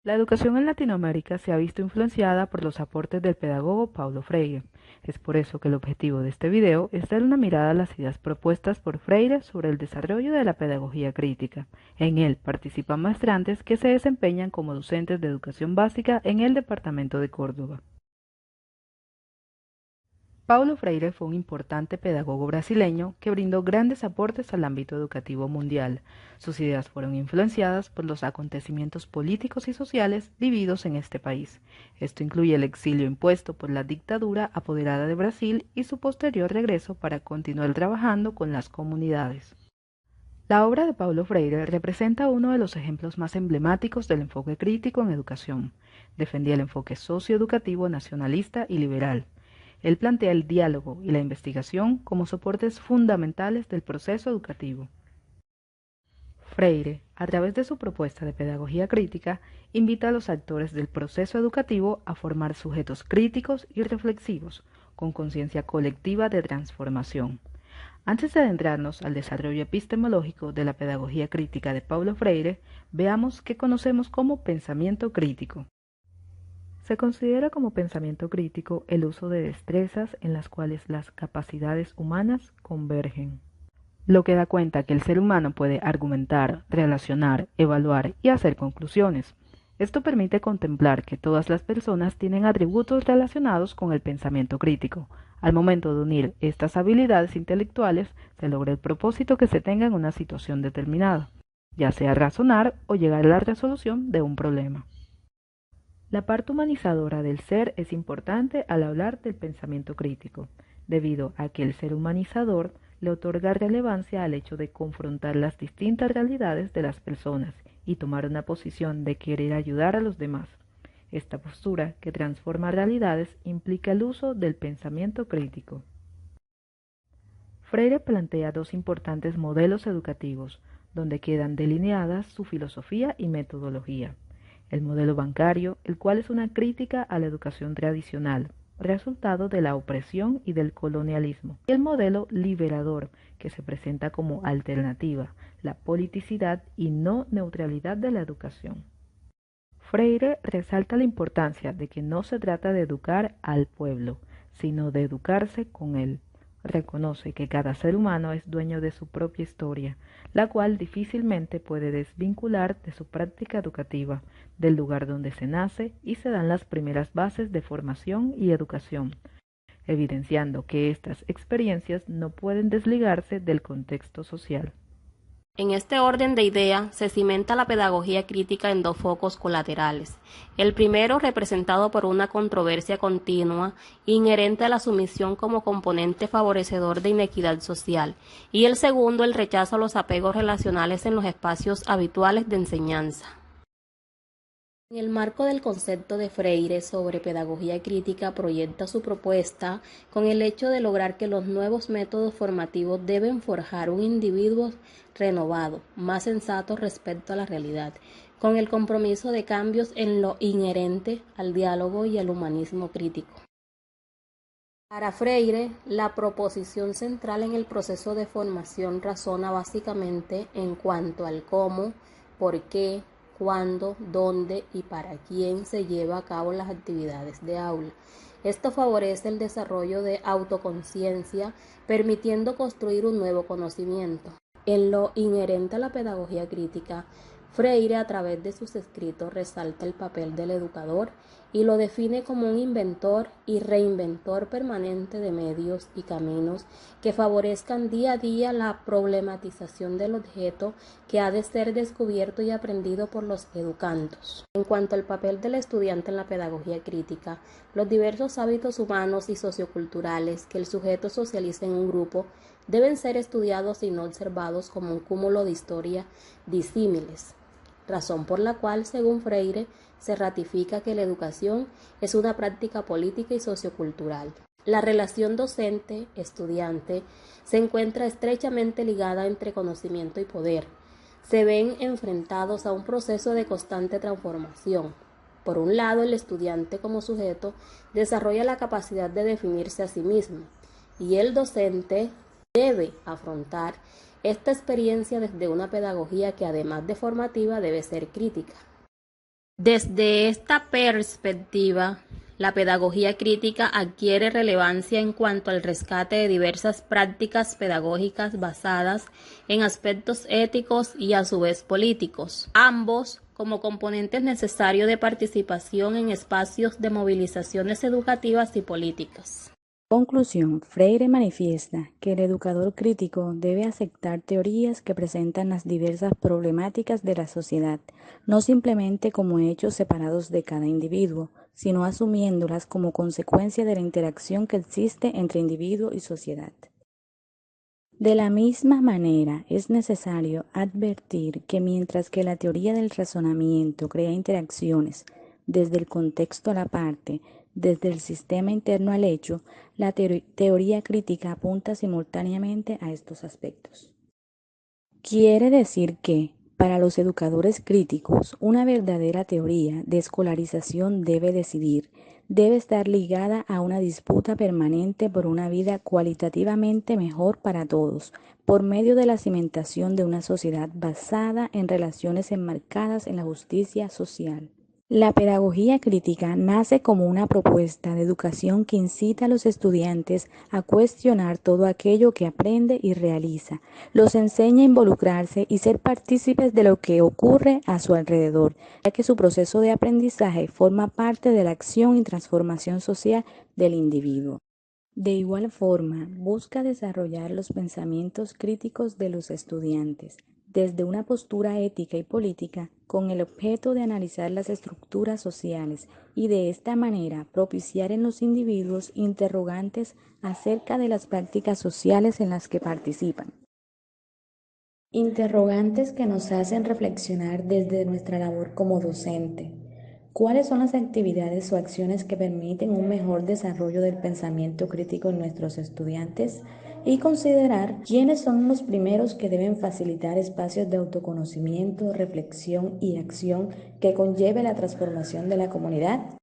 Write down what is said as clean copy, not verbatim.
La educación en Latinoamérica se ha visto influenciada por los aportes del pedagogo Paulo Freire. Es por eso que el objetivo de este video es dar una mirada a las ideas propuestas por Freire sobre el desarrollo de la pedagogía crítica. En él participan maestrantes que se desempeñan como docentes de educación básica en el departamento de Córdoba. Paulo Freire fue un importante pedagogo brasileño que brindó grandes aportes al ámbito educativo mundial. Sus ideas fueron influenciadas por los acontecimientos políticos y sociales vividos en este país. Esto incluye el exilio impuesto por la dictadura apoderada de Brasil y su posterior regreso para continuar trabajando con las comunidades. La obra de Paulo Freire representa uno de los ejemplos más emblemáticos del enfoque crítico en educación. Defendía el enfoque socioeducativo nacionalista y liberal. Él plantea el diálogo y la investigación como soportes fundamentales del proceso educativo. Freire, a través de su propuesta de pedagogía crítica, invita a los actores del proceso educativo a formar sujetos críticos y reflexivos, con conciencia colectiva de transformación. Antes de adentrarnos al desarrollo epistemológico de la pedagogía crítica de Paulo Freire, veamos qué conocemos como pensamiento crítico. Se considera como pensamiento crítico el uso de destrezas en las cuales las capacidades humanas convergen, lo que da cuenta que el ser humano puede argumentar, relacionar, evaluar y hacer conclusiones. Esto permite contemplar que todas las personas tienen atributos relacionados con el pensamiento crítico. Al momento de unir estas habilidades intelectuales, se logra el propósito que se tenga en una situación determinada, ya sea razonar o llegar a la resolución de un problema. La parte humanizadora del ser es importante al hablar del pensamiento crítico, debido a que el ser humanizador le otorga relevancia al hecho de confrontar las distintas realidades de las personas y tomar una posición de querer ayudar a los demás. Esta postura, que transforma realidades, implica el uso del pensamiento crítico. Freire plantea dos importantes modelos educativos, donde quedan delineadas su filosofía y metodología. El modelo bancario, el cual es una crítica a la educación tradicional, resultado de la opresión y del colonialismo, y el modelo liberador, que se presenta como alternativa, la politicidad y no neutralidad de la educación. Freire resalta la importancia de que no se trata de educar al pueblo, sino de educarse con él. Reconoce que cada ser humano es dueño de su propia historia, la cual difícilmente puede desvincular de su práctica educativa, del lugar donde se nace y se dan las primeras bases de formación y educación, evidenciando que estas experiencias no pueden desligarse del contexto social. En este orden de ideas se cimenta la pedagogía crítica en dos focos colaterales. El primero, representado por una controversia continua inherente a la sumisión como componente favorecedor de inequidad social, y el segundo, el rechazo a los apegos relacionales en los espacios habituales de enseñanza. En el marco del concepto de Freire sobre pedagogía crítica, proyecta su propuesta con el hecho de lograr que los nuevos métodos formativos deben forjar un individuo renovado, más sensato respecto a la realidad, con el compromiso de cambios en lo inherente al diálogo y al humanismo crítico. Para Freire, la proposición central en el proceso de formación razona básicamente en cuanto al cómo, por qué, cuándo, dónde y para quién se lleva a cabo las actividades de aula. Esto favorece el desarrollo de autoconciencia, permitiendo construir un nuevo conocimiento. En lo inherente a la pedagogía crítica, Freire, a través de sus escritos, resalta el papel del educador y lo define como un inventor y reinventor permanente de medios y caminos que favorezcan día a día la problematización del objeto que ha de ser descubierto y aprendido por los educandos. En cuanto al papel del estudiante en la pedagogía crítica, los diversos hábitos humanos y socioculturales que el sujeto socializa en un grupo deben ser estudiados y no observados como un cúmulo de historias disímiles, razón por la cual, según Freire, se ratifica que la educación es una práctica política y sociocultural. La relación docente-estudiante se encuentra estrechamente ligada entre conocimiento y poder. Se ven enfrentados a un proceso de constante transformación. Por un lado, el estudiante como sujeto desarrolla la capacidad de definirse a sí mismo, y el docente debe afrontar esta experiencia desde una pedagogía que, además de formativa, debe ser crítica. Desde esta perspectiva, la pedagogía crítica adquiere relevancia en cuanto al rescate de diversas prácticas pedagógicas basadas en aspectos éticos y a su vez políticos, ambos como componentes necesarios de participación en espacios de movilizaciones educativas y políticas. Conclusión, Freire manifiesta que el educador crítico debe aceptar teorías que presentan las diversas problemáticas de la sociedad, no simplemente como hechos separados de cada individuo, sino asumiéndolas como consecuencia de la interacción que existe entre individuo y sociedad. De la misma manera, es necesario advertir que mientras que la teoría del razonamiento crea interacciones desde el contexto a la parte, desde el sistema interno al hecho, la teoría crítica apunta simultáneamente a estos aspectos. Quiere decir que, para los educadores críticos, una verdadera teoría de escolarización debe estar ligada a una disputa permanente por una vida cualitativamente mejor para todos, por medio de la cimentación de una sociedad basada en relaciones enmarcadas en la justicia social. La pedagogía crítica nace como una propuesta de educación que incita a los estudiantes a cuestionar todo aquello que aprende y realiza, los enseña a involucrarse y ser partícipes de lo que ocurre a su alrededor, ya que su proceso de aprendizaje forma parte de la acción y transformación social del individuo. De igual forma, busca desarrollar los pensamientos críticos de los estudiantes, desde una postura ética y política, con el objeto de analizar las estructuras sociales y de esta manera propiciar en los individuos interrogantes acerca de las prácticas sociales en las que participan. Interrogantes que nos hacen reflexionar desde nuestra labor como docente. ¿Cuáles son las actividades o acciones que permiten un mejor desarrollo del pensamiento crítico en nuestros estudiantes? Y considerar quiénes son los primeros que deben facilitar espacios de autoconocimiento, reflexión y acción que conlleve la transformación de la comunidad.